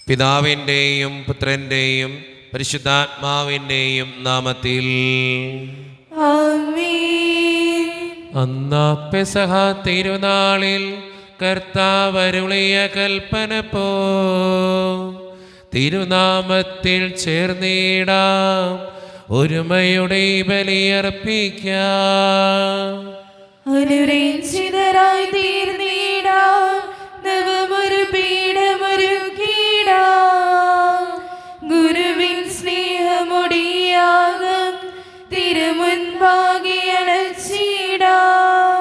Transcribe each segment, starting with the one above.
പിതാവിൻ്റെയും പുത്രൻ്റെയും പരിശുദ്ധാത്മാവിൻ്റെയും നാമത്തിൽ ആമേൻ. അന്നാ പെസഹ തിരുനാളിൽ കർത്താവരുളിയ കൽപ്പന പോ തിരുനാമത്തിൽ ചേർന്നിടാം, ഒരുമയുടെ ബലിയർപ്പിക്കാം. അനുരഞ്ജിതരായി തീർന്നിടാം, നവമൊരു പീഠമൊരുക്കിടാം. ഗുരുവിൻ സ്നേഹമൊടിയാകും തിരുമുൻപാകെ അണച്ചിടാം.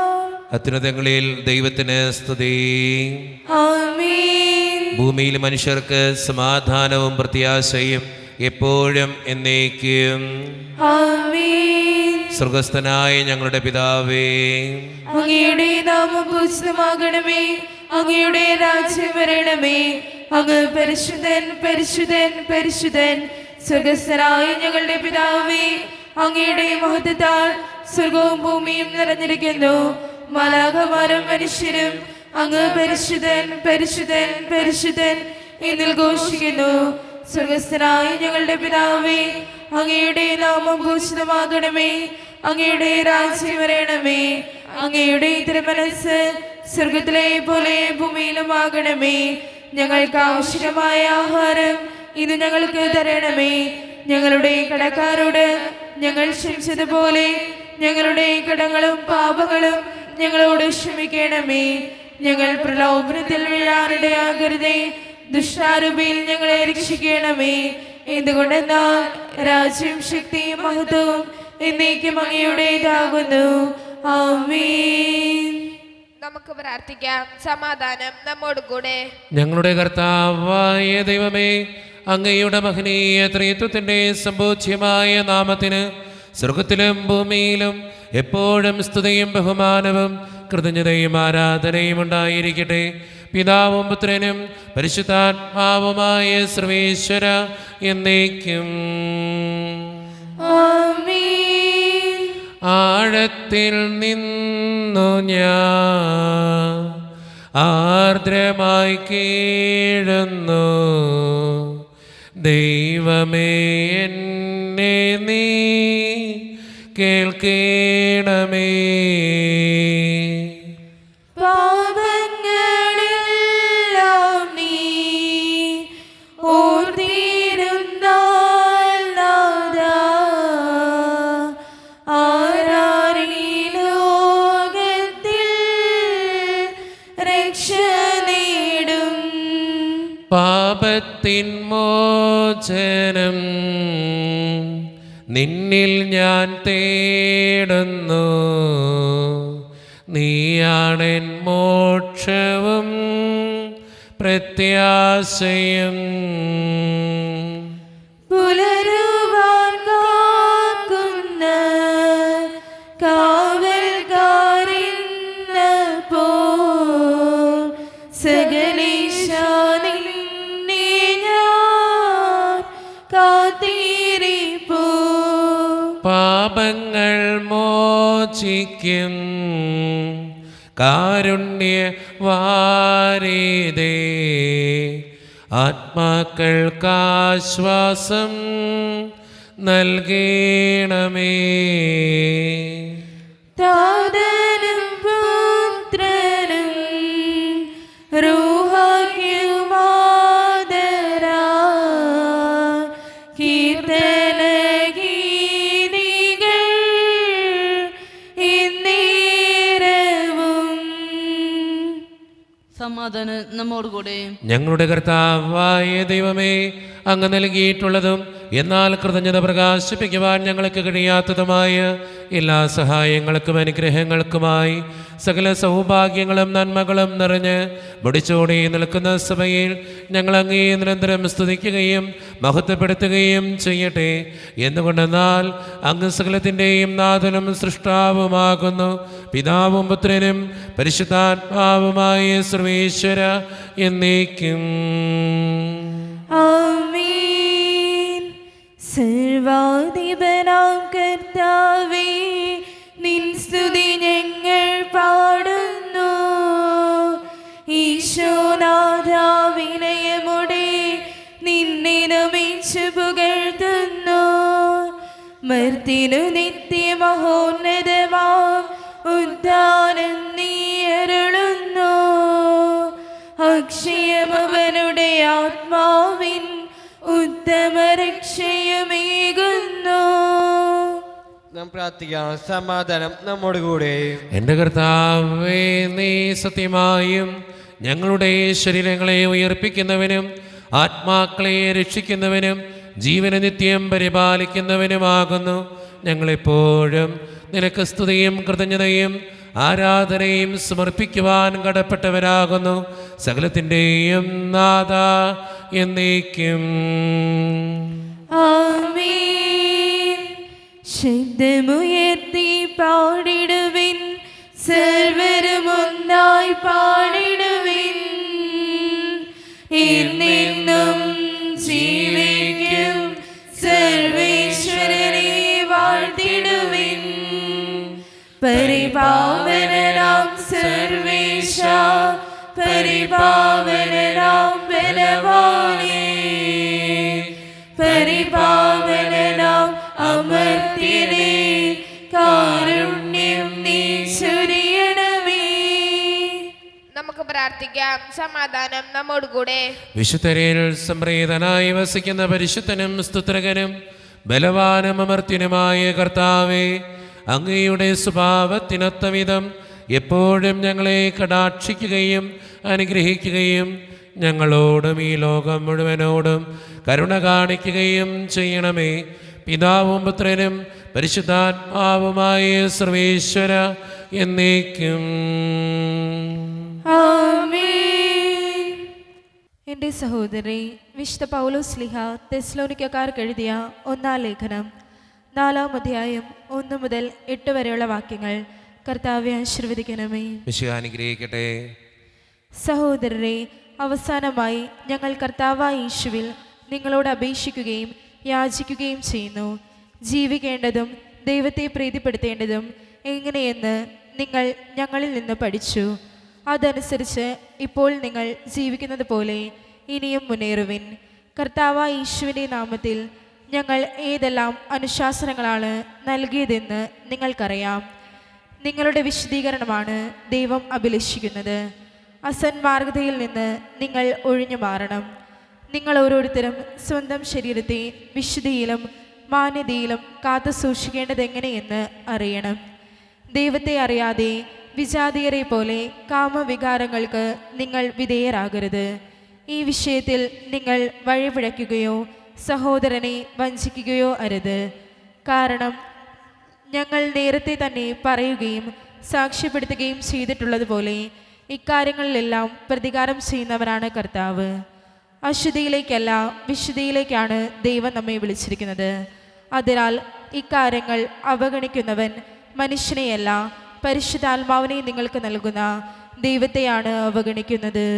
അത്യുന്നതങ്ങളിൽ ദൈവത്തിന് സ്തുതി. ആമേൻ. ഭൂമിയിൽ മനുഷ്യർക്ക് സമാധാനവും പ്രത്യാശയും എപ്പോഴും എന്നേക്കും. ആമേൻ. സ്വർഗസ്ഥനായ ഞങ്ങളുടെ പിതാവേ, അങ്ങയുടെ നാമം പൂജിതമാകണമേ, അങ്ങയുടെ രാജ്യം വരണമേ. അങ്ങ് പരിശുദ്ധൻ പരിശുദ്ധൻ പരിശുദ്ധൻ. സ്വർഗസ്ഥനായ ഞങ്ങളുടെ പിതാവേ, അങ്ങയുടെ മഹത്വത്താൽ സ്വർഗവും ഭൂമിയും നിറഞ്ഞിരിക്കുന്നു. മാലാഖമാരും മനുഷ്യരും അങ്ങ് പരിശുദ്ധൻ പരിശുദ്ധൻ പരിശുദ്ധൻ എന്നിൽ ഘോഷിക്കുന്നു. സ്വർഗസ്ഥനായ ഞങ്ങളുടെ പിതാവേ, അങ്ങയുടെ നാമം ഭൂഷിതമാകണമേ, അങ്ങയുടെ രാജ്യം വരണമേ. അങ്ങയുടെ തിരുമനസ്സ് സ്വർഗത്തിലെ പോലെ ഭൂമിയിലുമാകണമേ. ഞങ്ങൾക്ക് ആവശ്യമായ ആഹാരം ഇത് ഞങ്ങൾക്ക് തരണമേ. ഞങ്ങളുടെ കടക്കാരോട് ഞങ്ങൾ ക്ഷമിച്ചതുപോലെ ഞങ്ങളുടെ കടങ്ങളും പാപങ്ങളും ഞങ്ങളോട് ക്ഷമിക്കണമേ. ഞങ്ങൾ പ്രലോഭനത്തിൽ വീഴാനിടയാകരുതേ, ദുഷ്ടാരൂപിയിൽ ഞങ്ങളെ രക്ഷിക്കണമേ. എന്തുകൊണ്ടെന്നാൽ രാജ്യം ശക്തിയും മഹത്വവും എന്നേക്കും അങ്ങയുടേതാകുന്നു. ആമേൻ. നമുക്ക് പ്രാർത്ഥിക്കാം. സമാധാനം നമ്മോട് കൂടെ. ഞങ്ങളുടെ കർത്താവായ ദൈവമേ, അങ്ങയുടെ മഹനീയ ത്രിത്വത്തിൻ്റെ സമ്പൂജ്യമായ നാമത്തിന് സ്വർഗത്തിലും ഭൂമിയിലും എപ്പോഴും സ്തുതിയും ബഹുമാനവും കൃതജ്ഞതയും ആരാധനയും ഉണ്ടായിരിക്കട്ടെ. പിതാവും പുത്രനും പരിശുദ്ധാത്മാവുമായ സർവേശ്വര എന്നേക്കും. ആമേൻ. ആഴത്തിൽ നിന്നു ഞാൻ ആർദ്രമായി കീഴുന്നു, ദൈവമേ എന്നെ നീ കേൾക്കണമേ. പാപങ്ങളെല്ലാം നീ ഓർത്തിരുന്നാൽ നാഥാ, ആരാരീ ലോകത്തിൽ രക്ഷ നേടും. പാപത്തിൻ മോചനം നിന്നിൽ ഞാൻ തേടുന്നു, നീയാണെൻ മോക്ഷവും പ്രത്യാശയും. പുലരുവാൻ കാക്കുന്ന കാവൽക്കാരെന്ന പോൽ സകലേശാ നിന്നെ ഞാൻ കാത്തിരിപ്പൂ. പാപങ്ങൾ മോചിക്കും കാരുണ്യവാരിധേ, ആത്മാക്കൾക്കാശ്വാസം നൽകണമേ. താതനും പുത്രനും റൂഹായ്ക്കുമാദരാൽ കീർത്തനഗീതികൾ എന്നേരവും. സമാധാനം നമ്മോടുകൂടെ. ഞങ്ങളുടെ കർത്താവായ ദൈവമേ, അങ്ങ് നൽകിയിട്ടുള്ളതും എന്നാൽ കൃതജ്ഞത പ്രകാശിപ്പിക്കുവാൻ ഞങ്ങൾക്ക് കഴിയാത്തതുമായ എല്ലാ സഹായങ്ങൾക്കും അനുഗ്രഹങ്ങൾക്കുമായി സകല സൗഭാഗ്യങ്ങളും നന്മകളും നിറഞ്ഞ് മുടിച്ചോടി നിൽക്കുന്ന സഭയിൽ ഞങ്ങൾ അങ്ങേ നിരന്തരം സ്തുതിക്കുകയും മഹത്വപ്പെടുത്തുകയും ചെയ്യട്ടെ. എന്തുകൊണ്ടെന്നാൽ അങ്ങ് സകലത്തിൻ്റെയും നാഥനും സൃഷ്ടാവുമാകുന്നു. പിതാവും പുത്രനും പരിശുദ്ധാത്മാവുമായ സർവേശ്വര എന്നേക്കും. ആമേൻ. സർവാധിപനാം കർത്താവേ, നിൻ സ്തുതി ഞങ്ങൾ പാടുന്നു. ഈശോനാഥ വിനയമുടെ മർത്തിനു നിത്യമഹോന്നതമാം ഉദ്ധാനം നീ അരുളുന്നു. അക്ഷയമവനുടെ ആത്മാവിൻ ഉത്തമ രക്ഷയുമേകുന്നു. നാം പ്രാർത്ഥിക്കാം. സമാധാനം നമ്മോട് കൂടെ. എൻ്റെ കർത്താവേ, നീ സത്യമായും ഞങ്ങളുടെ ശരീരങ്ങളെ ഉയർപ്പിക്കുന്നവനും ആത്മാക്കളെ രക്ഷിക്കുന്നവനും ജീവനെ നിത്യം പരിപാലിക്കുന്നവനുമാകുന്നു. ഞങ്ങളെപ്പോഴും നിനക്ക് സ്തുതിയും കൃതജ്ഞതയും ആരാധനയും സമർപ്പിക്കുവാൻ കടപ്പെട്ടവരാകുന്നു. സകലത്തിൻ്റെയും നാഥ എന്നേക്കും. ആമേൻ. ശബ്ദമുയർത്തി പാടിടുവിൻ, സർവരും ഒന്നായി പാടിടുവിൻ. എന്നെന്നും ജീവിക്കും സർവേശ്വരനെ വാഴ്ത്തിടുവിൻ. പരിപാവനനാം സർവേശ, പരിപാവനനാം ബലവാനേ, പരിപാവനനാം അമർത്യനേ, കാരുണ്യം നീ ചൊരിയണമേ. നമുക്ക് പ്രാർത്ഥിക്കാം. സമാധാനം നമ്മോട് കൂടെ. വിശുദ്ധരിൽ സംപ്രീതനായി വസിക്കുന്ന പരിശുദ്ധനും സ്തുത്രകനും ബലവാനും അമർത്യനുമായ കർത്താവേ, അങ്ങയുടെ സ്വഭാവത്തിനൊത്തവിധം എപ്പോഴും ഞങ്ങളെ കടാക്ഷിക്കുകയും അനുഗ്രഹിക്കുകയും ഞങ്ങളോടും ഈ ലോകം മുഴുവനോടും കരുണ കാണിക്കുകയും ചെയ്യണമേ. പിതാവും പുത്രനും പരിശുദ്ധാത്മാവുമായ സർവേശ്വര എന്നേക്കും. ആമേൻ. എൻ്റെ സഹോദരി, വിശുദ്ധ പൗലോസ് ശ്ലീഹ തെസ്സലോനിക്കക്കാർക്ക് എഴുതിയ 1-ാം ലേഖനം 4-ാം അധ്യായം 1 മുതൽ 8 വരെയുള്ള വാക്യങ്ങൾ കർത്താവെ ആശീർവദിക്കണമേ. മിശിഹാ അനുഗ്രഹിക്കട്ടെ. സഹോദരരെ, അവസാനമായി ഞങ്ങൾ കർത്താവായ യേശുവിൽ നിങ്ങളോട് അപേക്ഷിക്കുകയും യാചിക്കുകയും ചെയ്യുന്നു. ജീവിക്കേണ്ടതും ദൈവത്തെ പ്രീതിപ്പെടുത്തേണ്ടതും എങ്ങനെയെന്ന് നിങ്ങൾ ഞങ്ങളിൽ നിന്ന് പഠിച്ചു. അതനുസരിച്ച് ഇപ്പോൾ നിങ്ങൾ ജീവിക്കുന്നത് പോലെ ഇനിയും മുന്നേറുവിൻ. കർത്താവായ യേശുവിൻ്റെ നാമത്തിൽ ഞങ്ങൾ ഏതെല്ലാം അനുശാസനങ്ങളാണ് നൽകിയതെന്ന് നിങ്ങൾക്കറിയാം. നിങ്ങളുടെ വിശദീകരണമാണ് ദൈവം അഭിലഷിക്കുന്നത്. അസന്മാർഗതയിൽ നിന്ന് നിങ്ങൾ ഒഴിഞ്ഞു മാറണം. നിങ്ങൾ ഓരോരുത്തരും സ്വന്തം ശരീരത്തെ വിശുദ്ധിയിലും മാന്യതയിലും കാത്തു സൂക്ഷിക്കേണ്ടത് എങ്ങനെയെന്ന് അറിയണം. ദൈവത്തെ അറിയാതെ വിജാതീയരെ പോലെ കാമവികാരങ്ങൾക്ക് നിങ്ങൾ വിധേയരാകരുത്. ഈ വിഷയത്തിൽ നിങ്ങൾ വഴിപിഴയ്ക്കുകയോ സഹോദരനെ വഞ്ചിക്കുകയോ അരുത്. കാരണം ഞങ്ങൾ നേരത്തെ തന്നെ പറയുകയും സാക്ഷ്യപ്പെടുത്തുകയും ചെയ്തിട്ടുള്ളതുപോലെ ഇക്കാര്യങ്ങളിലെല്ലാം പ്രതികാരം ചെയ്യുന്നവനാണ് കർത്താവ്. അശുദ്ധിയിലേക്കല്ല, വിശുദ്ധിയിലേക്കാണ് ദൈവം നമ്മെ വിളിച്ചിരിക്കുന്നത്. അതിനാൽ ഇക്കാര്യങ്ങൾ അവഗണിക്കുന്നവൻ മനുഷ്യനെയല്ല, പരിശുദ്ധാത്മാവിനെ നിങ്ങൾക്ക് നൽകുന്ന ദൈവത്തെയാണ് അവഗണിക്കുന്നത്.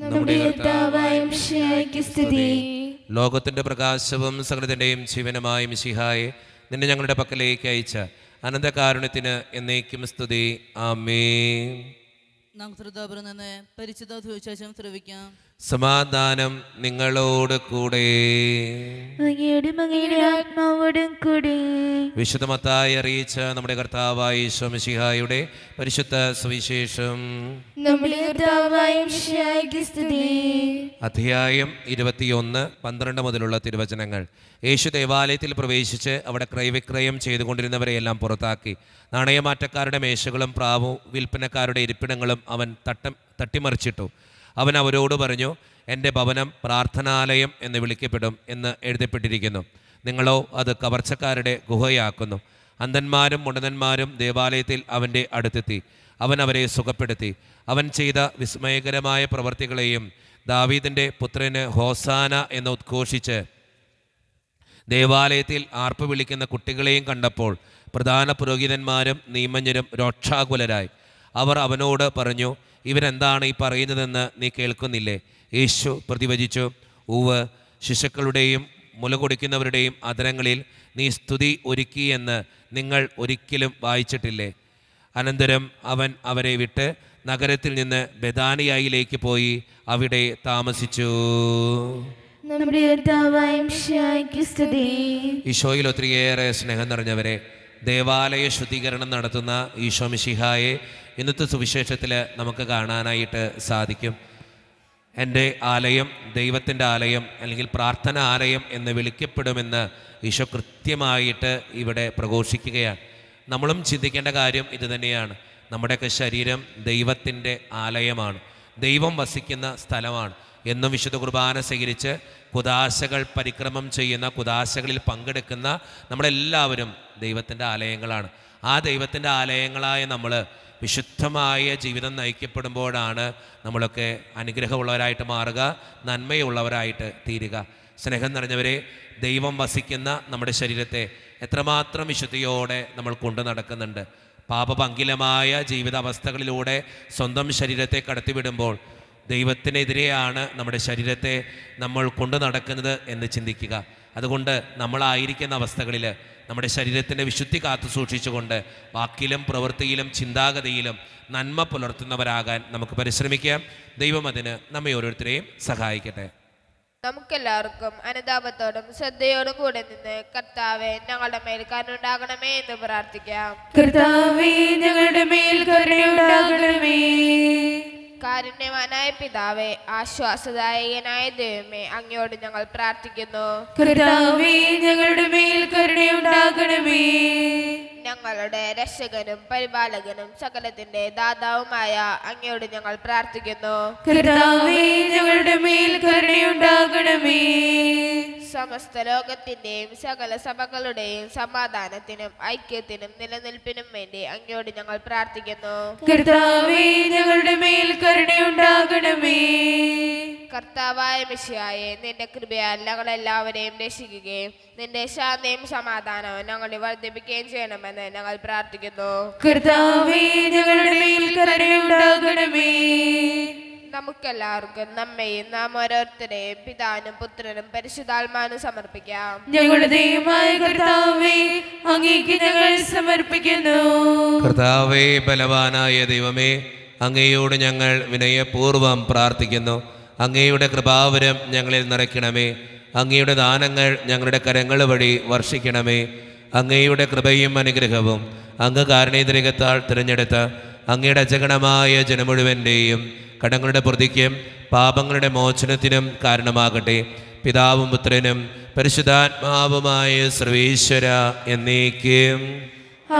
നമ്മുടെ കർത്താവായ മിശിഹായ്ക്ക് സ്തുതി. ലോകത്തിൻ്റെ പ്രകാശവും സകലത്തിൻ്റെയും ജീവനുമായ മിശിഹായെ നിന്നെ ഞങ്ങളുടെ പക്കലേക്ക് അയച്ച അനന്തകാരുണ്യത്തിന് എന്നേക്കും സ്തുതി. ആമേൻ. നാം ശ്രദ്ധാപുരം നിന്ന് പരിശുദ്ധ സുവിശേഷം ശ്രവിക്കാം. സമാധാനം നിങ്ങളോട് കൂടെ. അങ്ങയുടെ മകയുടെ ആത്മാവോടും കൂടെ. വിശുദ്ധ മത്തായി അറിയിച്ച നമ്മുടെ കർത്താവായ ഈശോ മിശിഹായുടെ പരിശുദ്ധ സുവിശേഷം. നമ്മുടെ കർത്താവായ മിശിഹായ്ക്ക് സ്തുതി. അധ്യായം 21, 12 മുതലുള്ള തിരുവചനങ്ങൾ. യേശു ദേവാലയത്തിൽ പ്രവേശിച്ച് അവിടെ ക്രയവിക്രയം ചെയ്തുകൊണ്ടിരുന്നവരെയെല്ലാം പുറത്താക്കി. നാണയമാറ്റക്കാരുടെ മേശകളും പ്രാവും വിൽപ്പനക്കാരുടെ ഇരിപ്പിടങ്ങളും അവൻ തട്ടിമറിച്ചിട്ടു. അവൻ അവരോട് പറഞ്ഞു, എൻ്റെ ഭവനം പ്രാർത്ഥനാലയം എന്ന് വിളിക്കപ്പെടും എന്ന് എഴുതപ്പെട്ടിരിക്കുന്നു. നിങ്ങളോ അത് കവർച്ചക്കാരുടെ ഗുഹയാക്കുന്നു. അന്ധന്മാരും മുടന്തന്മാരും ദേവാലയത്തിൽ അവൻ്റെ അടുത്തെത്തി. അവൻ അവരെ സുഖപ്പെടുത്തി. അവൻ ചെയ്ത വിസ്മയകരമായ പ്രവൃത്തികളെയും ദാവീദിൻ്റെ പുത്രന് ഹോസാന എന്ന് ഉദ്ഘോഷിച്ച് ദേവാലയത്തിൽ ആർപ്പ് വിളിക്കുന്ന കുട്ടികളെയും കണ്ടപ്പോൾ പ്രധാന പുരോഹിതന്മാരും നിയമജ്ഞരും രോക്ഷാകുലരായി. അവർ അവനോട് പറഞ്ഞു, ഇവരെന്താണ് ഈ പറയുന്നതെന്ന് നീ കേൾക്കുന്നില്ലേ? യേശു പ്രതിവചിച്ചു, ഉവ്, ശിശുക്കളുടെയും മുലകൊടിക്കുന്നവരുടെയും അധരങ്ങളിൽ നീ സ്തുതി ഒരുക്കിയെന്ന് നിങ്ങൾ ഒരിക്കലും വായിച്ചിട്ടില്ലേ? അനന്തരം അവൻ അവരെ വിട്ട് നഗരത്തിൽ നിന്ന് ബെഥാനിയായിലേക്ക് പോയി അവിടെ താമസിച്ചു. നമ്മുടെ കർത്താവായ മിശിഹായ്ക്ക് സ്തുതി. ഈശോയിൽ ഒത്തിരിയേറെ സ്നേഹം നിറഞ്ഞവരെ, ദേവാലയ ശുദ്ധീകരണം നടത്തുന്ന ഈശോ മിശിഹായെ ഇന്നത്തെ സുവിശേഷത്തിൽ നമുക്ക് കാണാനായിട്ട് സാധിക്കും. എൻ്റെ ആലയം ദൈവത്തിൻ്റെ ആലയം അല്ലെങ്കിൽ പ്രാർത്ഥന ആലയം എന്ന് വിളിക്കപ്പെടുമെന്ന് ഈശോ കൃത്യമായിട്ട് ഇവിടെ പ്രഘോഷിക്കുകയാണ്. നമ്മളും ചിന്തിക്കേണ്ട കാര്യം ഇത് തന്നെയാണ്. നമ്മുടെയൊക്കെ ശരീരം ദൈവത്തിൻ്റെ ആലയമാണ്, ദൈവം വസിക്കുന്ന സ്ഥലമാണ്. എന്നും വിശുദ്ധ കുർബാന സ്വീകരിച്ച് കുദാശകൾ പരിക്രമം ചെയ്യുന്ന, കുദാശകളിൽ പങ്കെടുക്കുന്ന നമ്മളെല്ലാവരും ദൈവത്തിൻ്റെ ആലയങ്ങളാണ്. ആ ദൈവത്തിൻ്റെ ആലയങ്ങളായ നമ്മൾ വിശുദ്ധമായ ജീവിതം നയിക്കപ്പെടുമ്പോഴാണ് നമ്മളൊക്കെ അനുഗ്രഹമുള്ളവരായിട്ട് മാറുക, നന്മയുള്ളവരായിട്ട് തീരുക. സ്നേഹം നിറഞ്ഞവരെ, ദൈവം വസിക്കുന്ന നമ്മുടെ ശരീരത്തെ എത്രമാത്രം വിശുദ്ധിയോടെ നമ്മൾ കൊണ്ടു നടക്കുന്നുണ്ട്. പാപപങ്കിലമായ ജീവിതാവസ്ഥകളിലൂടെ സ്വന്തം ശരീരത്തെ കടത്തിവിടുമ്പോൾ ദൈവത്തിനെതിരെയാണ് നമ്മുടെ ശരീരത്തെ നമ്മൾ കൊണ്ടു നടക്കുന്നത് എന്ന് ചിന്തിക്കുക. അതുകൊണ്ട് നമ്മളായിരിക്കുന്ന അവസ്ഥകളിൽ നമ്മുടെ ശരീരത്തിൻ്റെ വിശുദ്ധി കാത്തു സൂക്ഷിച്ചുകൊണ്ട് വാക്കിലും പ്രവൃത്തിയിലും ചിന്താഗതിയിലും നന്മ പുലർത്തുന്നവരാകാൻ നമുക്ക് പരിശ്രമിക്കാം. ദൈവം അതിന് നമ്മെ ഓരോരുത്തരെയും സഹായിക്കട്ടെ. നമുക്കെല്ലാവർക്കും അനുതാപത്തോടും ശ്രദ്ധയോടും കൂടെ നിന്ന് കർത്താവെ ഞങ്ങളുടെ മേൽ കരുണയുണ്ടാകണമേ എന്ന് പ്രാർത്ഥിക്കാം. കർത്താവേ, ഞങ്ങളുടെ മേൽ കരുണയുണ്ടാകണമേ. കാരുണ്യവാനായ പിതാവേ, ആശ്വാസദായകനായ ദൈവമേ, അങ്ങയോട് ഞങ്ങൾ പ്രാർത്ഥിക്കുന്നു. കർത്താവേ, ഞങ്ങളുടെ മേൽ കരുണയുണ്ടാകണമേ. ഞങ്ങളുടെ രക്ഷകനും പരിപാലകനും സകലത്തിന്റെ ദാതാവുമായ അങ്ങയോട് ഞങ്ങൾ പ്രാർത്ഥിക്കുന്നു. കർത്താവേ, ഞങ്ങളുടെ മേൽ കരുണയുണ്ടാകണമേ. സമസ്ത ലോകത്തിന്റെയും സകല സഭകളുടെയും സമാധാനത്തിനും ഐക്യത്തിനും നിലനിൽപ്പിനും വേണ്ടി അങ്ങയോട് ഞങ്ങൾ പ്രാർത്ഥിക്കുന്നു. കർത്താവേ, ഞങ്ങളുടെ മേൽ കരുണയുണ്ടാകണമേ. കർത്താവായ മിശിഹായെ, നിന്റെ കൃപയാൽ ഞങ്ങളെല്ലാവരെയും രക്ഷിക്കുകയും നിന്റെ ശാന്തിയും സമാധാനവും ഞങ്ങളെ വർദ്ധിപ്പിക്കുകയും ചെയ്യണമെന്ന് ഞങ്ങൾ പ്രാർത്ഥിക്കുന്നു. കർത്താവേ, ഞങ്ങളുടെ മേൽ കരുണയുണ്ടാകണമേ. നമുക്കെല്ലാവർക്കും നമ്മയും നാം ഓരോരുത്തരെയും പിതാവിനും പുത്രനും പരിശുദ്ധാത്മാവിനും സമർപ്പിക്കാം. ഞങ്ങളുടെ ദൈവമായ കർത്താവേ, അങ്ങേക്ക് ഞങ്ങൾ സമർപ്പിക്കുന്നു. കർത്താവേ, ബലവാനായ ദൈവമേ, അങ്ങയോട് ഞങ്ങൾ വിനയപൂർവ്വം പ്രാർത്ഥിക്കുന്നു. അങ്ങയുടെ കൃപാവരം ഞങ്ങളിൽ നിറയ്ക്കണമേ. അങ്ങയുടെ ദാനങ്ങൾ ഞങ്ങളുടെ കരങ്ങൾ വഴി വർഷിക്കണമേ. അങ്ങയുടെ കൃപയും അനുഗ്രഹവും അങ്ങ് കാരുണ്യതിരകത്താൽ തിരഞ്ഞെടുത്ത അങ്ങയുടെ അജഗണമായ ജനമുഴുവൻ്റെയും കടങ്ങളുടെ പ്രതിക്കും പാപങ്ങളുടെ മോചനത്തിനും കാരണമാകട്ടെ. പിതാവും പുത്രനും പരിശുദ്ധാത്മാവുമായ സർവേശ്വര എന്നേക്കും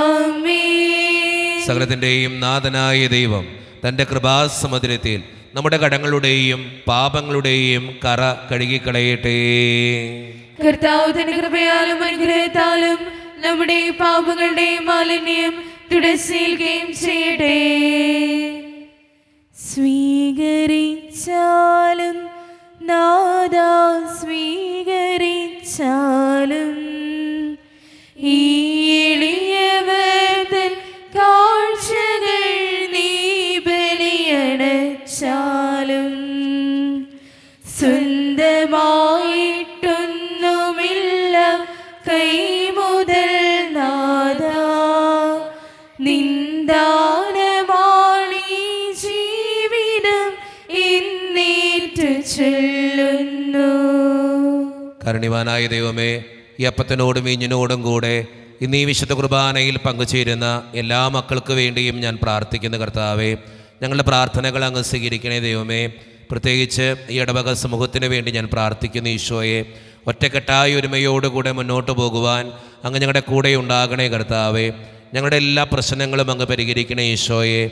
ആമേൻ. സകലത്തിൻ്റെയും നാഥനായ ദൈവം തൻ്റെ കൃപാസമുദ്രത്തിൽ നമ്മുടെ കടങ്ങളുടെയും പാപങ്ങളുടെയും കറ കഴുകിക്കളയട്ടെ. കർത്താവ് തന്റെ കൃപയാലും അനുഗ്രഹത്താലും നമ്മുടെ പാപങ്ങളുടെ മാലിന്യം തുടച്ചേൽക്കുകയും ചെയ്യട്ടെ. സ്വീകരിച്ചാലും നാദാ സ്വീകരിച്ചാലും ഈ എളിയവതൻ കാഴ്ചകൾ നീ ബലിയടച്ചാലും സ്വന്തമായിട്ടൊന്നുമില്ല കൈമുതൽ നാദാ നിന്ദാനമാണീ ജീവിതം എന്നേറ്റു ചൊല്ലുന്നു. കാരുണ്യവാനായ ദൈവമേ, ഈ അപ്പത്തിനോടും വീഞ്ഞിനോടും കൂടെ ഇന്ന് ഈ വിശുദ്ധ കുർബാനയിൽ പങ്കുചേരുന്ന എല്ലാ മക്കൾക്ക് വേണ്ടിയും ഞാൻ പ്രാർത്ഥിക്കുന്ന കർത്താവേ, ഞങ്ങളുടെ പ്രാർത്ഥനകൾ അങ്ങ് സ്വീകരിക്കണേ ദൈവമേ. പ്രത്യേകിച്ച് ഈ ഇടവക സമൂഹത്തിന് വേണ്ടി ഞാൻ പ്രാർത്ഥിക്കുന്നു ഈശോയെ. ഒറ്റക്കെട്ടായ ഒരുമയോടുകൂടെ മുന്നോട്ട് പോകുവാൻ അങ്ങ് ഞങ്ങളുടെ കൂടെ ഉണ്ടാകണേ കർത്താവേ. ഞങ്ങളുടെ എല്ലാ പ്രശ്നങ്ങളും അങ്ങ് പരിഹരിക്കണേ ഈശോയെ.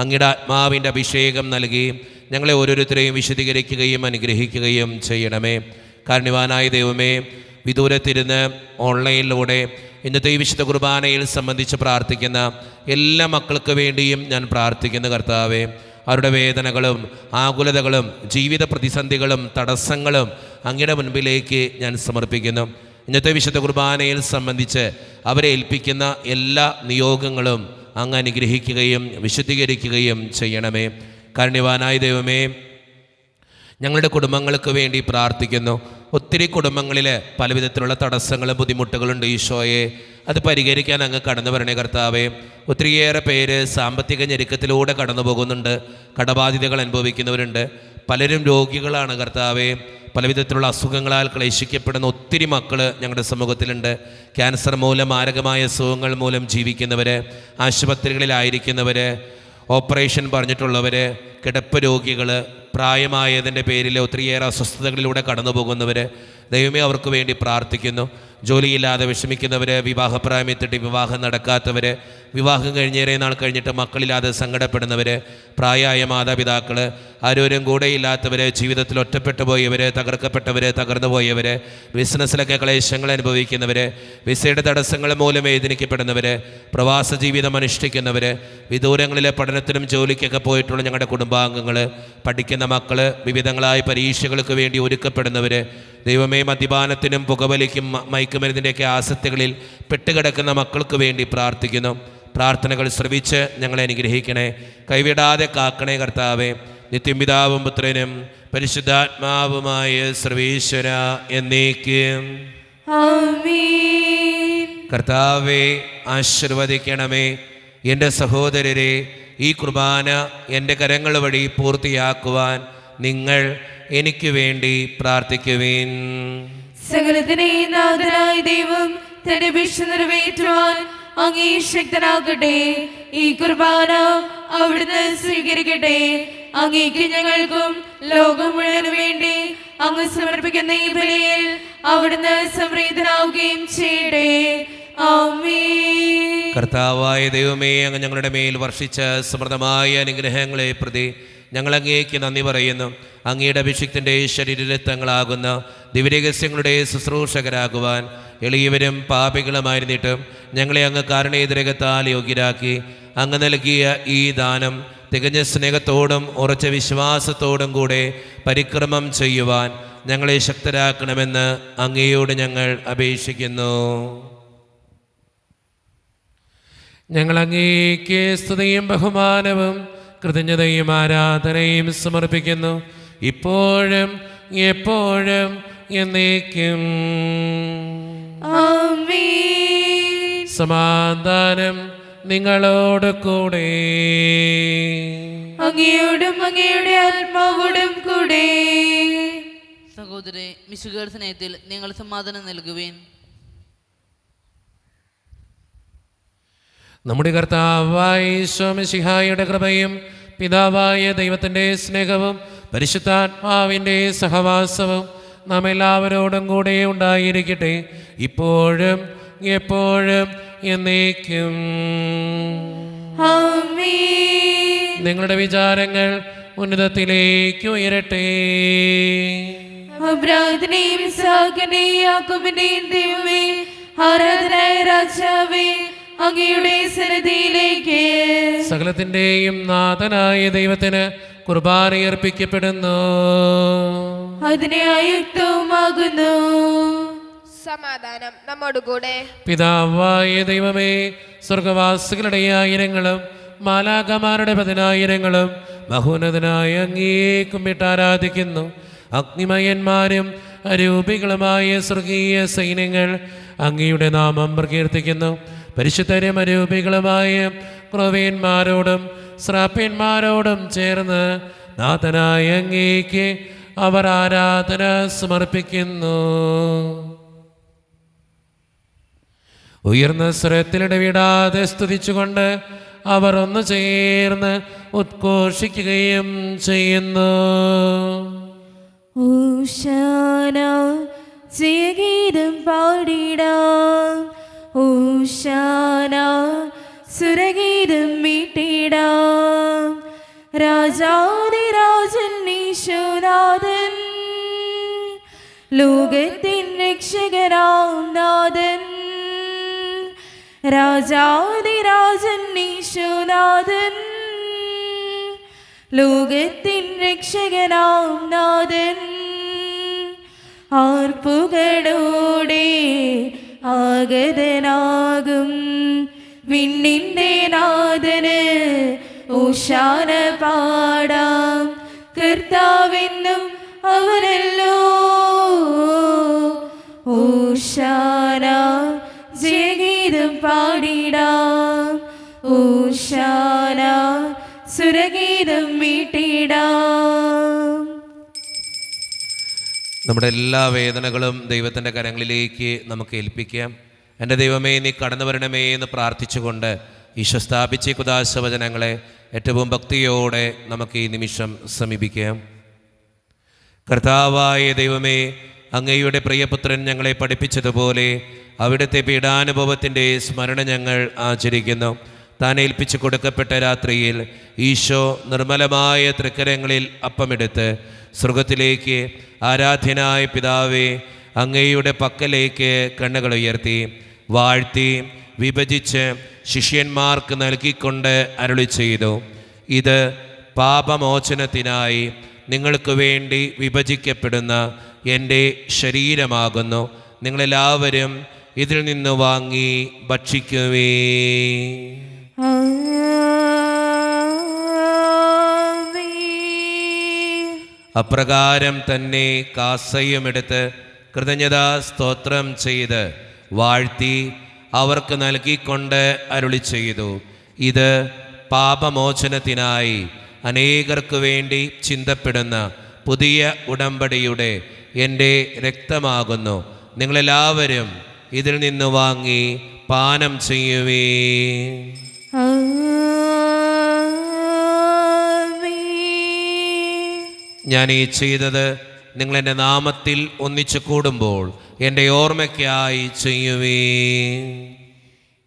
അങ്ങയുടെ ആത്മാവിൻ്റെ അഭിഷേകം നൽകി ഞങ്ങളെ ഓരോരുത്തരെയും വിശദീകരിക്കുകയും അനുഗ്രഹിക്കുകയും ചെയ്യണമേ. കാരുണ്യവാനായ ദൈവമേ, വിദൂരത്തിരുന്ന് ഓൺലൈനിലൂടെ ഇന്നത്തെ ഈ വിശുദ്ധ കുർബാനയിൽ സംബന്ധിച്ച് പ്രാർത്ഥിക്കുന്ന എല്ലാ മക്കൾക്ക് വേണ്ടിയും ഞാൻ പ്രാർത്ഥിക്കുന്നു കർത്താവേ. അവരുടെ വേദനകളും ആകുലതകളും ജീവിത പ്രതിസന്ധികളും തടസ്സങ്ങളും അങ്ങയുടെ മുൻപിലേക്ക് ഞാൻ സമർപ്പിക്കുന്നു. ഇന്നത്തെ വിശുദ്ധ കുർബാനയിൽ സംബന്ധിച്ച് അവരെ ഏൽപ്പിക്കുന്ന എല്ലാ നിയോഗങ്ങളും അങ്ങ് അനുഗ്രഹിക്കുകയും വിശുദ്ധീകരിക്കുകയും ചെയ്യണമേ. കാരുണ്യവാനായ ദൈവമേ, ഞങ്ങളുടെ കുടുംബങ്ങൾക്ക് വേണ്ടി പ്രാർത്ഥിക്കുന്നു. ഒത്തിരി കുടുംബങ്ങളിൽ പലവിധത്തിലുള്ള തടസ്സങ്ങളും ബുദ്ധിമുട്ടുകളുണ്ട് ഈശോയെ. അത് പരിഹരിക്കാൻ അങ്ങ് കടന്നു വരണേ കർത്താവേ. ഒത്തിരിയേറെ പേര് സാമ്പത്തിക ഞെരുക്കത്തിലൂടെ കടന്നു പോകുന്നുണ്ട്, കടബാധ്യതകൾ അനുഭവിക്കുന്നവരുണ്ട്, പലരും രോഗികളാണ് കർത്താവേ. പലവിധത്തിലുള്ള അസുഖങ്ങളാൽ ക്ലേശിക്കപ്പെടുന്ന ഒത്തിരി മക്കൾ ഞങ്ങളുടെ സമൂഹത്തിലുണ്ട്. ക്യാൻസർ മൂലം, മാരകമായ അസുഖങ്ങൾ മൂലം ജീവിക്കുന്നവർ, ആശുപത്രികളിലായിരിക്കുന്നവർ, ഓപ്പറേഷൻ പറഞ്ഞിട്ടുള്ളവർ, കിടപ്പ് രോഗികൾ, പ്രായമായതിൻ്റെ പേരിൽ ഒത്തിരിയേറെ അസ്വസ്ഥതകളിലൂടെ കടന്നു പോകുന്നവർ, ദൈവമേ അവർക്ക് വേണ്ടി പ്രാർത്ഥിക്കുന്നു. ജോലിയില്ലാതെ വിഷമിക്കുന്നവർ, വിവാഹപ്രായമെത്തിയിട്ട് വിവാഹം നടക്കാത്തവർ, വിവാഹം കഴിഞ്ഞേറെ നാൾ കഴിഞ്ഞിട്ട് മക്കളില്ലാതെ സങ്കടപ്പെടുന്നവർ, പ്രായമായ മാതാപിതാക്കൾ, ആരോരും കൂടെയില്ലാത്തവർ, ജീവിതത്തിൽ ഒറ്റപ്പെട്ടു പോയവർ, തകർക്കപ്പെട്ടവർ, തകർന്നു പോയവർ, ബിസിനസ്സിലൊക്കെ ക്ലേശങ്ങൾ അനുഭവിക്കുന്നവർ, വിസയുടെ തടസ്സങ്ങൾ മൂലം വേദനിക്കപ്പെടുന്നവർ, പ്രവാസ ജീവിതം അനുഷ്ഠിക്കുന്നവർ, വിദൂരങ്ങളിലെ പഠനത്തിനും ജോലിക്കൊക്കെ പോയിട്ടുള്ള ഞങ്ങളുടെ കുടുംബാംഗങ്ങൾ, പഠിക്കുന്ന മക്കൾ, വിവിധങ്ങളായ പരീക്ഷകൾക്ക് വേണ്ടി ഒരുക്കപ്പെടുന്നവർ, ദൈവമേ മദ്യപാനത്തിനും പുകവലിക്കും മയക്കുമരുന്നിൻ്റെയൊക്കെ ആസക്തികളിൽ പെട്ടുകിടക്കുന്ന മക്കൾക്ക് വേണ്ടി പ്രാർത്ഥിക്കുന്നു. പ്രാർത്ഥനകൾ ശ്രവിച്ച് ഞങ്ങളെ അനുഗ്രഹിക്കണേ, കൈവിടാതെ കാക്കണേ കർത്താവേ. നിത്യപിതാവും പുത്രനും പരിശുദ്ധാത്മാവുമായ സർവീശ്വര എന്നേക്കും ആമേൻ. കർത്താവേ ആശീർവദിക്കണമേ. എൻ്റെ സഹോദരരെ, ഈ കുർബാന എൻ്റെ കരങ്ങൾ വഴി പൂർത്തിയാക്കുവാൻ നിങ്ങൾ എനിക്ക് വേണ്ടി പ്രാർത്ഥിക്കുവിൻ. സകലത്തിനെയും നാഥനായ ദൈവം തന്റെ ഭിക്ഷ നിറവേറ്റുവാൻ അങ്ങേ ശക്തനാകട്ടെ. ഈ കുർബാന അവിടുന്ന് സ്വീകരിക്കട്ടെ. അങ്ങേക്ക് ഞങ്ങൾക്കും ലോകം മുഴുവനും വേണ്ടി അങ്ങ് സമർപ്പിക്കുന്ന ഈ ബലിയിൽ അവിടുന്ന് സംപ്രീതനാവുകയും ചെയ്യട്ടെ. ആമേൻ. കർത്താവായ ദൈവമേ, അങ്ങ് ഞങ്ങളുടെ മേൽ വർഷിച്ച സമൃദ്ധമായ അനുഗ്രഹങ്ങളെ പ്രതി ഞങ്ങൾ അങ്ങേക്ക് നന്ദി പറയുന്നു. അങ്ങയുടെ അഭിഷിക്തൻ്റെ ശരീരരക്തങ്ങളാകുന്ന ദിവ്യരഹസ്യങ്ങളുടെ ശുശ്രൂഷകരാകുവാൻ എളിയവരും പാപികളുമായിരുന്നിട്ടും ഞങ്ങളെ അങ്ങ് കാരുണ്യരകത്താൽ യോഗ്യരാക്കി. അങ്ങ് നൽകിയ ഈ ദാനം തികഞ്ഞ സ്നേഹത്തോടും ഉറച്ച വിശ്വാസത്തോടും കൂടെ പരിക്രമം ചെയ്യുവാൻ ഞങ്ങളെ ശക്തരാക്കണമെന്ന് അങ്ങയോട് ഞങ്ങൾ അപേക്ഷിക്കുന്നു. ഞങ്ങൾ അങ്ങേക്ക് സ്തുതിയും ബഹുമാനവും കൃതജ്ഞതയും ആരാധനയും സമർപ്പിക്കുന്നു, ഇപ്പോഴും എപ്പോഴും എന്നേക്കും. ആമേൻ. സമാധാനം നിങ്ങളോട് കൂടെ. അങ്ങയോടും അങ്ങയുടെ ആത്മാവോടും കൂടെ. സഹോദരരെ, മിശുകളുടെ സ്നേഹത്തിൽ നിങ്ങൾ സമാധാനം നൽകുവേൻ. നമ്മുടെ കർത്താവായ ഈശോ മിശിഹായുടെ കൃപയും പിതാവായ ദൈവത്തിൻ്റെ സ്നേഹവും പരിശുദ്ധാത്മാവിൻ്റെ സഹവാസവും നാം എല്ലാവരോടും കൂടെ ഉണ്ടായിരിക്കട്ടെ, ഇപ്പോഴും എപ്പോഴും എന്നേക്കും. ആമേൻ. നിങ്ങളുടെ വിചാരങ്ങൾ ഉന്നതത്തിലേക്ക് ഉയരട്ടെ. അബ്രാഹത്തിന്റെയും ഇസ്ഹാക്കിന്റെയും യാക്കോബിന്റെയും ദൈവമേ, ആരാധനായ രാജാവേ, അങ്ങയുടെ സന്നിധിയിലേക്ക് സകലത്തിൻ്റെയും നാഥനായ ദൈവത്തിന് കുർബാനയർപ്പിക്കപ്പെടുന്നു. അതിനെ ആയുക്തവുമാകുന്നു. സമാധാനം നമ്മോടുകൂടെ. പിതാവായ ദൈവമേ, സ്വർഗവാസികളുടെ ആയിരങ്ങളും മാലാഖമാരുടെ 10,000ങ്ങളും മഹോന്നതനായ അങ്ങേ കുമ്പിട്ട് ആരാധിക്കുന്നു. അഗ്നിമയന്മാരും അരൂപികളുമായ സ്വർഗീയ സൈന്യങ്ങൾ അങ്ങയുടെ നാമം പ്രകീർത്തിക്കുന്നു. പരിശുദ്ധരും അരൂപികളുമായ ക്രോവേന്മാരോടും ശ്രാപ്യന്മാരോടും ചേർന്ന് നാഥനായ അങ്ങേക്ക് അവർ ആരാധന സമർപ്പിക്കുന്നു. ഉയർന്ന സ്വരത്തിലിടവിടാതെ സ്തുതിച്ചുകൊണ്ട് അവർ ഒന്ന് ചേർന്ന് ഉദ്ഘോഷിക്കുകയും ചെയ്യുന്നു. ഓശാന ജയഗീതം പാടിടാം, ഓശാന സുരഗീതം മീട്ടിടാം. രാജാതിരാജൻ ഈശോനാഥൻ, ലോകത്തിൻ രക്ഷകനാം നാഥൻ. രാജാതിരാജൻ ഈശോനാഥൻ, ലോകത്തിൻ രക്ഷകനാം നാഥൻ. ആർപ്പുകളോടെ ആഗതനാകും വിണ്ണിന്റെ നാഥന് ഓശാന പാടാം. കർത്താവെന്നും അവനല്ലോ, ഓശാന ജയഗീതം പാടിടാം, ഓശാന സുരഗീതം മീട്ടിടാം. നമ്മുടെ എല്ലാ വേദനകളും ദൈവത്തിൻ്റെ കരങ്ങളിലേക്ക് നമുക്ക് ഏൽപ്പിക്കാം. എൻ്റെ ദൈവമേ, നീ കടന്നു വരണമേ എന്ന് പ്രാർത്ഥിച്ചുകൊണ്ട് ഈശോ സ്ഥാപിച്ച കുദാശവചനങ്ങളെ ഏറ്റവും ഭക്തിയോടെ നമുക്ക് ഈ നിമിഷം സമീപിക്കാം. കർത്താവായ ദൈവമേ, അങ്ങയുടെ പ്രിയപുത്രൻ ഞങ്ങളെ പഠിപ്പിച്ചതുപോലെ അവിടുത്തെ പീഡാനുഭവത്തിൻ്റെ സ്മരണ ഞങ്ങൾ ആചരിക്കുന്നു. താൻ ഏൽപ്പിച്ചു കൊടുക്കപ്പെട്ട രാത്രിയിൽ ഈശോ നിർമ്മലമായ തൃക്കരങ്ങളിൽ അപ്പമെടുത്ത് സ്വർഗത്തിലേക്ക് ആരാധ്യനായ പിതാവേ, അങ്ങയുടെ പക്കലേക്ക് കണ്ണുകൾ ഉയർത്തി വാഴ്ത്തി വിഭജിച്ച് ശിഷ്യന്മാർക്ക് നൽകിക്കൊണ്ട് അരുളി ചെയ്തു, ഇത് പാപമോചനത്തിനായി നിങ്ങൾക്ക് വേണ്ടി വിഭജിക്കപ്പെടുന്ന എൻ്റെ ശരീരമാകുന്നു. നിങ്ങളെല്ലാവരും ഇതിൽ നിന്ന് വാങ്ങി ഭക്ഷിക്കുവേ. അപ്രകാരം തന്നെ കാസയുമെടുത്ത് കൃതജ്ഞതാ സ്തോത്രം ചെയ്ത് വാഴ്ത്തി അവർക്ക് നൽകിക്കൊണ്ട് അരുളി ചെയ്തു, ഇത് പാപമോചനത്തിനായി അനേകർക്ക് വേണ്ടി ചിന്തപ്പെടുന്ന പുതിയ ഉടമ്പടിയുടെ എൻ്റെ രക്തമാകുന്നു. നിങ്ങളെല്ലാവരും ഇതിൽ നിന്ന് വാങ്ങി പാനം ചെയ്യുവേ. ഞാൻ ഈ ചെയ്തത് നിങ്ങളെൻ്റെ നാമത്തിൽ ഒന്നിച്ചു കൂടുമ്പോൾ എൻ്റെ ഓർമ്മയ്ക്കായി ചെയ്യുവേ.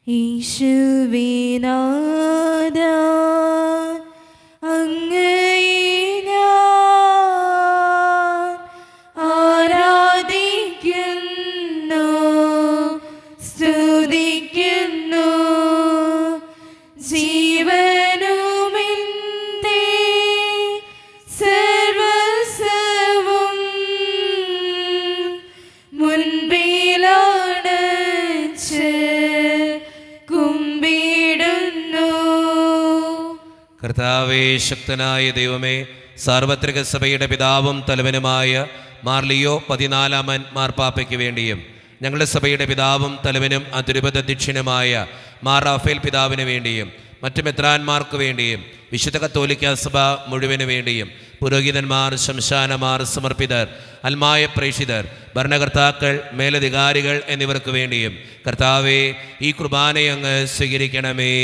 യേശുവിനാഥ അങ്ങയെ ഞാൻ ആരാധിക്കുന്നു, സ്തുതിക്കുന്നു. ജീവനുമെന്റെ സർവസ്വവും മുൻപിലണച്ച് കുമ്പിടുന്നു. കർത്താവേ, ശക്തനായ ദൈവമേ, സാർവത്രിക സഭയുടെ പിതാവും തലവനുമായ മാർ ലിയോ 14 മാർപ്പാപ്പയ്ക്ക് വേണ്ടിയും ഞങ്ങളുടെ സഭയുടെ പിതാവും തലവനും അതിരൂപതധ്യക്ഷനുമായ മാർ റാഫേൽ പിതാവിന് വേണ്ടിയും മറ്റു മെത്രാന്മാർക്ക് വേണ്ടിയും വിശുദ്ധ കത്തോലിക്ക സഭ മുഴുവന് വേണ്ടിയും പുരോഹിതന്മാർ, ശംശാനമാർ, സമർപ്പിതർ, അൽമായ പ്രേക്ഷിതർ, ഭരണകർത്താക്കൾ, മേലധികാരികൾ എന്നിവർക്ക് വേണ്ടിയും കർത്താവേ, ഈ കുർബാനയങ്ങ് സ്വീകരിക്കണമേ.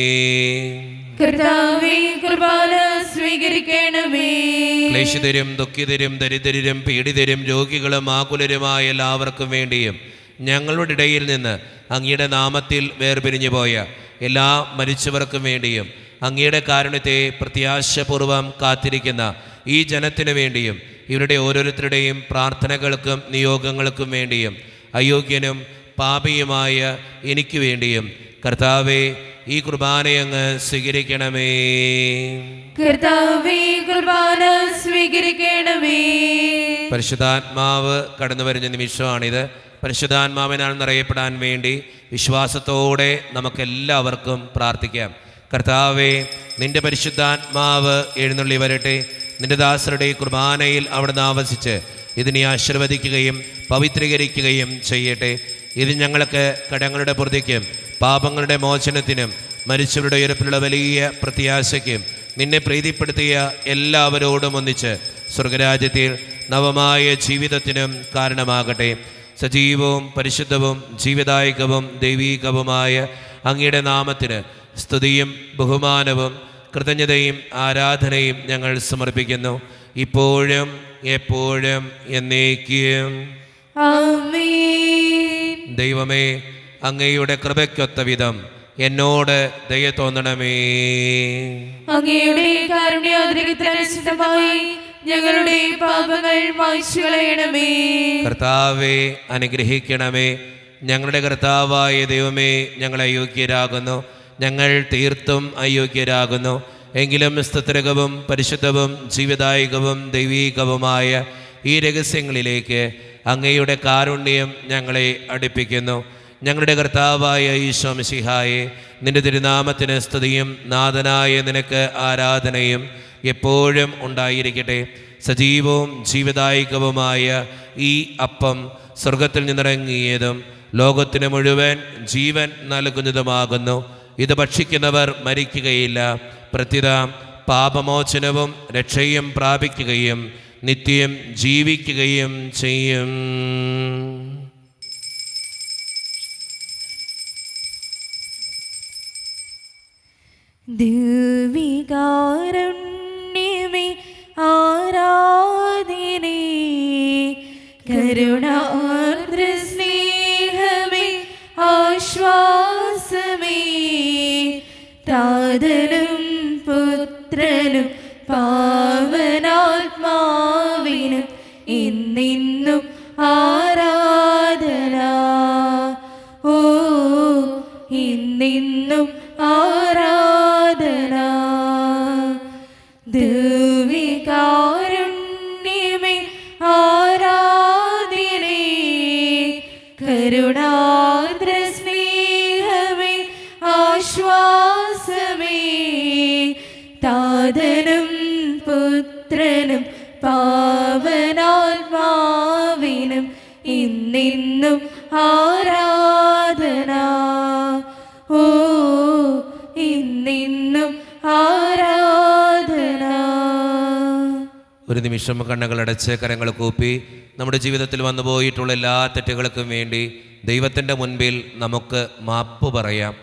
കർത്താവേ, കുർബാന സ്വീകരിക്കണമേ. ക്ലേശിതരും ദുഃഖിതരും ദരിദ്രരും പീഡിതരും രോഗികളും ആകുലരുമായ എല്ലാവർക്കും വേണ്ടിയും ഞങ്ങളുടെ ഇടയിൽ നിന്ന് അങ്ങയുടെ നാമത്തിൽ വേർപിരിഞ്ഞു പോയ എല്ലാ മരിച്ചവർക്കും വേണ്ടിയും അങ്ങയുടെ കാരുണ്യത്തെ പ്രത്യാശപൂർവം കാത്തിരിക്കുന്ന ഈ ജനത്തിനു വേണ്ടിയും ഇവരുടെ ഓരോരുത്തരുടെയും പ്രാർത്ഥനകൾക്കും നിയോഗങ്ങൾക്കും വേണ്ടിയും അയോഗ്യനും പാപിയുമായ എനിക്ക് വേണ്ടിയും കർത്താവേ, ഈ കുർബാനയങ്ങ് സ്വീകരിക്കണമേ. കർത്താവേ, കുർബാന സ്വീകരിക്കണമേ. പരിശുദ്ധാത്മാവ് കടന്നു വരുന്ന നിമിഷമാണിത്. പരിശുദ്ധാത്മാവിനാൽ നിറയപ്പെടാൻ വേണ്ടി വിശ്വാസത്തോടെ നമുക്കെല്ലാവർക്കും പ്രാർത്ഥിക്കാം. കർത്താവേ, നിന്റെ പരിശുദ്ധാത്മാവ് എഴുന്നള്ളി വരട്ടെ. നിന്റെ ദാസരുടെ കുർബാനയിൽ അവിടുന്ന് ആവസിച്ച് ഇതിനെ ആശീർവദിക്കുകയും പവിത്രീകരിക്കുകയും ചെയ്യട്ടെ. ഇത് ഞങ്ങൾക്ക് കടങ്ങളുടെ പൊറുതിക്കും പാപങ്ങളുടെ മോചനത്തിനും മരിച്ചവരുടെ ഉയർപ്പിലുള്ള വലിയ പ്രത്യാശയ്ക്കും നിന്നെ പ്രീതിപ്പെടുത്തിയ എല്ലാവരോടും ഒന്നിച്ച് സ്വർഗരാജ്യത്തിൽ നവമായ ജീവിതത്തിനും കാരണമാകട്ടെ. സജീവവും പരിശുദ്ധവും ജീവദായകവും ദൈവീകവുമായ അങ്ങയുടെ നാമത്തിന് സ്തുതിയും ബഹുമാനവും കൃതജ്ഞതയും ആരാധനയും ഞങ്ങൾ സമർപ്പിക്കുന്നു, ഇപ്പോഴും എപ്പോഴും എന്നേക്കും. ആമേൻ. ദൈവമേ, അങ്ങയുടെ കൃപയ്ക്കൊത്ത വിധം എന്നോട് ദയ തോന്നണമേ. അങ്ങയുടെ കാരുണ്യാതിരകത്തിനനുസൃതമായി ഞങ്ങളുടെ പാപങ്ങൾ മായ്ച്ചു കളയണമേ. കർത്താവെ, അനുഗ്രഹിക്കണമേ. ഞങ്ങളുടെ കർത്താവായ ദൈവമേ, ഞങ്ങൾ അയോഗ്യരാകുന്നു, ഞങ്ങൾ തീർത്തും അയോഗ്യരാകുന്നു. എങ്കിലും സ്തുത്യർഹവും പരിശുദ്ധവും ജീവദായകവും ദൈവീകവുമായ ഈ രഹസ്യങ്ങളിലേക്ക് അങ്ങയുടെ കാരുണ്യം ഞങ്ങളെ അടുപ്പിക്കുന്നു. ഞങ്ങളുടെ കർത്താവായ ഈശോ മിശിഹായെ, നിന്റെ തിരുനാമത്തിന് സ്തുതിയും നാഥനായ നിനക്ക് ആരാധനയും എപ്പോഴും ഉണ്ടായിരിക്കട്ടെ. സജീവവും ജീവദായകവുമായ ഈ അപ്പം സ്വർഗത്തിൽ നിന്നിറങ്ങിയതും ലോകത്തിന് മുഴുവൻ ജീവൻ നൽകുന്നതുമാകുന്നു. ഇത് ഭക്ഷിക്കുന്നവർ മരിക്കുകയില്ല, പ്രത്യുത പാപമോചനവും രക്ഷയും പ്രാപിക്കുകയും നിത്യം ജീവിക്കുകയും ചെയ്യും. ദിവ്യകാരുണ്യമേ ആരാധനേ, കരുണാർദ്ര സ്നേഹമേ ആശ്വാസമേ, താതനും പുത്രനും പാവനാത്മാവിനും ഇന്നിന്നും ആരാധന. ഓ ഇന്നിന്നും ആരാധന. ദിവ്യകാരുണ്യമേ ആരാധനേ, കരുണാർദ്ര സ്നേഹമേ ആശ്വാസമേ, താതനും പുത്രനും പാവനാത്മാവിനും ഇന്നിന്നും ആരാധന. ഓ ഇന്നിന്നും ആരാധന. ഒരു നിമിഷം കണ്ണുകളടച്ച് കരങ്ങൾ കൂപ്പി നമ്മുടെ ജീവിതത്തിൽ വന്നുപോയിട്ടുള്ള എല്ലാ തെറ്റുകൾക്കും വേണ്ടി ദൈവത്തിൻ്റെ മുൻപിൽ നമുക്ക് മാപ്പ് പറയാം.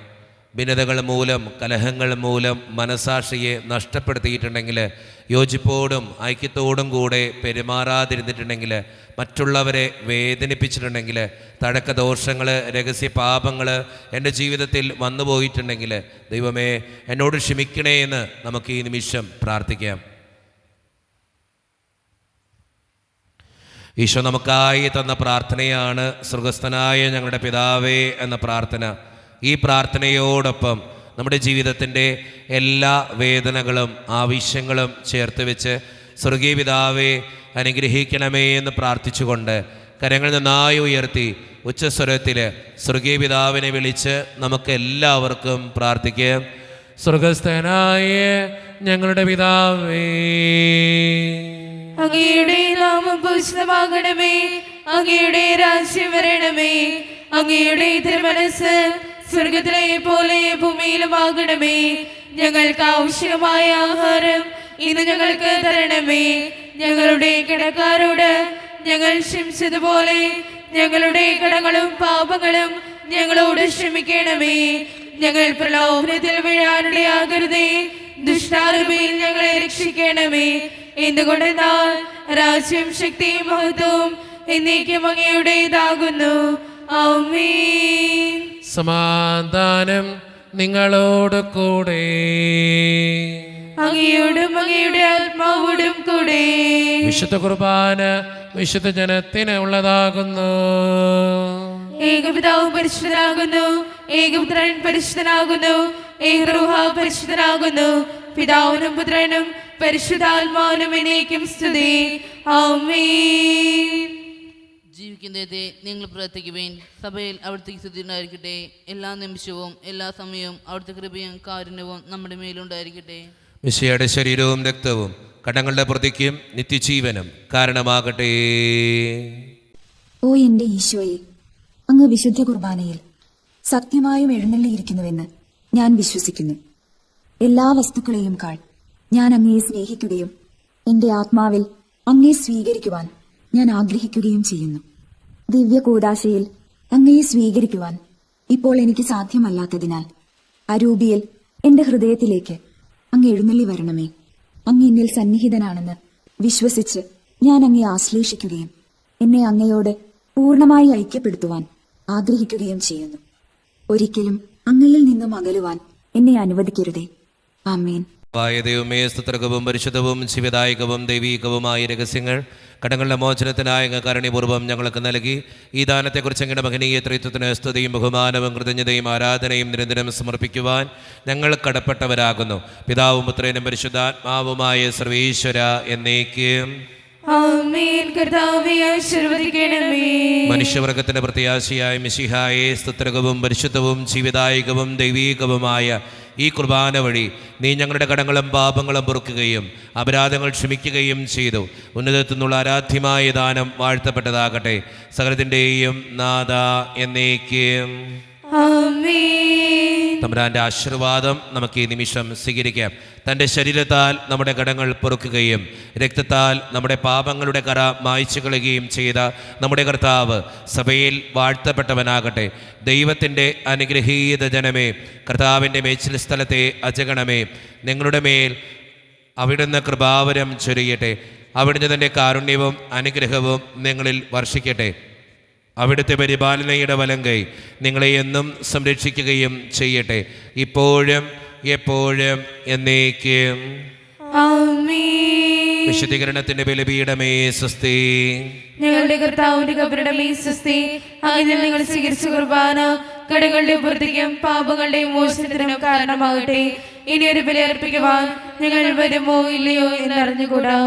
ഭിന്നതകൾ മൂലം, കലഹങ്ങൾ മൂലം മനസാക്ഷിയെ നഷ്ടപ്പെടുത്തിയിട്ടുണ്ടെങ്കിൽ, യോജിപ്പോടും ഐക്യത്തോടും കൂടെ പെരുമാറാതിരുന്നിട്ടുണ്ടെങ്കിൽ, മറ്റുള്ളവരെ വേദനിപ്പിച്ചിട്ടുണ്ടെങ്കിൽ, തഴക്കദോഷങ്ങൾ, രഹസ്യ പാപങ്ങൾ എൻ്റെ ജീവിതത്തിൽ വന്നു പോയിട്ടുണ്ടെങ്കിൽ, ദൈവമേ എന്നോട് ക്ഷമിക്കണേ എന്ന് നമുക്ക് ഈ നിമിഷം പ്രാർത്ഥിക്കാം. ഈശോ നമുക്കായി തന്ന പ്രാർത്ഥനയാണ് സ്വർഗസ്ഥനായ ഞങ്ങളുടെ പിതാവേ എന്ന പ്രാർത്ഥന. ഈ പ്രാർത്ഥനയോടൊപ്പം നമ്മുടെ ജീവിതത്തിൻ്റെ എല്ലാ വേദനകളും ആവശ്യങ്ങളും ചേർത്ത് വെച്ച് സ്വർഗീയ പിതാവേ അനുഗ്രഹിക്കണമേ എന്ന് പ്രാർത്ഥിച്ചുകൊണ്ട് കരങ്ങൾ നന്നായി ഉയർത്തി ഉച്ചസ്വരത്തിൽ സ്വർഗീയ പിതാവിനെ വിളിച്ച് നമുക്ക് എല്ലാവർക്കും പ്രാർത്ഥിക്കാം. സ്വർഗസ്ഥനായ ഞങ്ങളുടെ പിതാവേ, അങ്ങയുടെ നാമം പൂജിതമാകണമേ, അങ്ങയുടെ രാജ്യം വരണമേ, അങ്ങയുടെ തിരുമനസ്സ് സ്വർഗത്തിലെ പോലെ ഭൂമിയിലുമാകണമേ. ഞങ്ങൾക്ക് ആവശ്യമായ ആഹാരം ഇന്ന് ഞങ്ങൾക്ക് തരണമേ. ഞങ്ങളുടെ കടക്കാരോട് ഞങ്ങൾ ക്ഷമിച്ചതുപോലെ ഞങ്ങളുടെ കടങ്ങളും പാപങ്ങളും ഞങ്ങളോട് ക്ഷമിക്കണമേ. ഞങ്ങൾ പ്രലോഭനത്തിൽ വീഴാനിടയാകരുതേ, ദുഷ്ടാരൂപിയിൽ ഞങ്ങളെ രക്ഷിക്കണമേ. എന്തുകൊണ്ടെന്നാൽ രാജ്യം, ശക്തിയും മഹത്വവും എന്നേക്കും അങ്ങയുടേതാകുന്നു. ആമേൻ. സമാധാനം നിങ്ങളോട് കൂടെ. അങ്ങയോടും അങ്ങയുടെ ആത്മാവോടും കൂടെ. വിശുദ്ധ കുർബാന വിശുദ്ധ ജനത്തിന് ഉള്ളതാകുന്നു. ഏകപിതാവ് പരിശുദ്ധനാകുന്നു, ഏകപുത്രൻ പരിശുദ്ധനാകുന്നു, ഏകരൂഹ പരിശുദ്ധനാകുന്നു. പിതാവിനും പുത്രനും പരിശുദ്ധാത്മാവിനും എന്നേക്കും സ്തുതി. ആമേൻ. ജീവിക്കുന്നതേ നിങ്ങൾ പ്രാർത്ഥിക്കുവേൻ. സഭയിൽ അവിടുത്തെ സ്തുതി ഉണ്ടായിരിക്കട്ടെ. എല്ലാ നിമിഷവും എല്ലാ സമയവും അവിടുത്തെ കൃപയും കാരുണ്യവും നമ്മുടെ മേലുണ്ടായിരിക്കട്ടെ. മിശിഹയുടെ ശരീരവും രക്തവും കടങ്ങളുടെ പ്രതിക്കും നിത്യജീവനും കാരണമാകട്ടെ. ഓ എന്റെ ഈശോയെ, അങ്ങ് വിശുദ്ധ കുർബാനയിൽ സത്യമായും എഴുന്നള്ളിയിരിക്കുന്നുവെന്ന് ഞാൻ വിശ്വസിക്കുന്നു. എല്ലാ വസ്തുക്കളെയും കാൾ ഞാൻ അങ്ങയെ സ്നേഹിക്കുകയും എന്റെ ആത്മാവിൽ അങ്ങയെ സ്വീകരിക്കുവാൻ ഞാൻ ആഗ്രഹിക്കുകയും ചെയ്യുന്നു. ദിവ്യ കൂദാശയിൽ അങ്ങയെ സ്വീകരിക്കുവാൻ ഇപ്പോൾ എനിക്ക് സാധ്യമല്ലാത്തതിനാൽ അരൂപിയിൽ എന്റെ ഹൃദയത്തിലേക്ക് അങ്ങ് എഴുന്നള്ളി വരണമേ. അങ്ങ് എന്നിൽ സന്നിഹിതനാണെന്ന് വിശ്വസിച്ച് ഞാൻ അങ്ങയെ ആശ്ലേഷിക്കുകയും എന്നെ അങ്ങയോട് പൂർണ്ണമായി ഐക്യപ്പെടുത്തുവാൻ ആഗ്രഹിക്കുകയും ചെയ്യുന്നു. ഒരിക്കലും അങ്ങയിൽ നിന്നും അകലുവാൻ എന്നെ അനുവദിക്കരുതേ. ആമേൻ. ദൈവമേ, സ്തുത്യർഹവും പരിശുദ്ധവും ശിവദായകവും ദൈവീകവുമായ രഹസ്യങ്ങൾ കടങ്ങളുടെ മോചനത്തിനായ അങ്ങ് കാരുണ്യപൂർവ്വം ഞങ്ങൾക്ക് നൽകി. ഈ ദാനത്തെക്കുറിച്ച് അങ്ങയുടെ മഹനീയ ത്രിത്വത്തിന് സ്തുതിയും ബഹുമാനവും കൃതജ്ഞതയും ആരാധനയും നിരന്തരം സമർപ്പിക്കുവാൻ ഞങ്ങൾ കടപ്പെട്ടവരാകുന്നു. പിതാവും പുത്രനും പരിശുദ്ധാത്മാവുമായ സർവീശ്വര എന്നേക്കും ആമേൻ. കർത്താവേ ആശീർവദിക്കണമേ. മനുഷ്യവർഗത്തിന്റെ പ്രത്യാശയായ മിശിഹായെ, സ്തുത്യർഹവും പരിശുദ്ധവും ജീവിതായികവും ദൈവീകവുമായ ഈ കുർബാന വഴി നീ ഞങ്ങളുടെ കടങ്ങളും പാപങ്ങളും പൊറുക്കുകയും അപരാധങ്ങൾ ക്ഷമിക്കുകയും ചെയ്തു. ഉന്നതത്തിൽ നിന്നുള്ള ആരാധ്യമായ ദാനം വാഴ്ത്തപ്പെട്ടതാകട്ടെ. സകലത്തിൻ്റെയും നാഥ എന്നേക്കും ആമേൻ. തമ്പുരാന്റെ ആശീർവാദം നമുക്ക് ഈ നിമിഷം സ്വീകരിക്കാം. തൻ്റെ ശരീരത്താൽ നമ്മുടെ കടങ്ങൾ പൊറുക്കുകയും രക്തത്താൽ നമ്മുടെ പാപങ്ങളുടെ കറ മായ്ച്ചു കളയുകയും ചെയ്ത നമ്മുടെ കർത്താവ് സഭയിൽ വാഴ്ത്തപ്പെട്ടവനാകട്ടെ. ദൈവത്തിൻ്റെ അനുഗ്രഹീത ജനമേ, കർത്താവിൻ്റെ മേച്ചിൽ സ്ഥലത്തെ അജഗണമേ, നിങ്ങളുടെ മേൽ അവിടുന്ന് കൃപാവരം ചൊരിയട്ടെ. അവിടുന്ന് തൻ്റെ കാരുണ്യവും അനുഗ്രഹവും നിങ്ങളിൽ വർഷിക്കട്ടെ. അവിടുത്തെ പരിപാലനയുടെ വലങ്കൈ നിങ്ങളെ എന്നും സംരക്ഷിക്കുകയും ചെയ്യട്ടെ, ഇപ്പോഴും എപ്പോഴും എന്നേക്കും. ആമേൻ. വിശുദ്ധീകരണത്തിന്റെ ബലിപീഠമേ സ്വസ്തി. ഞങ്ങളുടെ കർത്താവിന്റെ കബറിടമേ സ്വസ്തി. അങ്ങനെ നിങ്ങൾ സ്വീകരിച്ച കുർബാന കടങ്ങളുടെ പൂർത്തിക്കും പാപങ്ങളുടെയും മോചനത്തിനും കാരണമാകട്ടെ. ഇനി ഒരു ബലി അർപ്പിക്കുവാൻ ഞങ്ങൾ വരുമോ ഇല്ലയോ എന്നറിഞ്ഞുകൂടാ.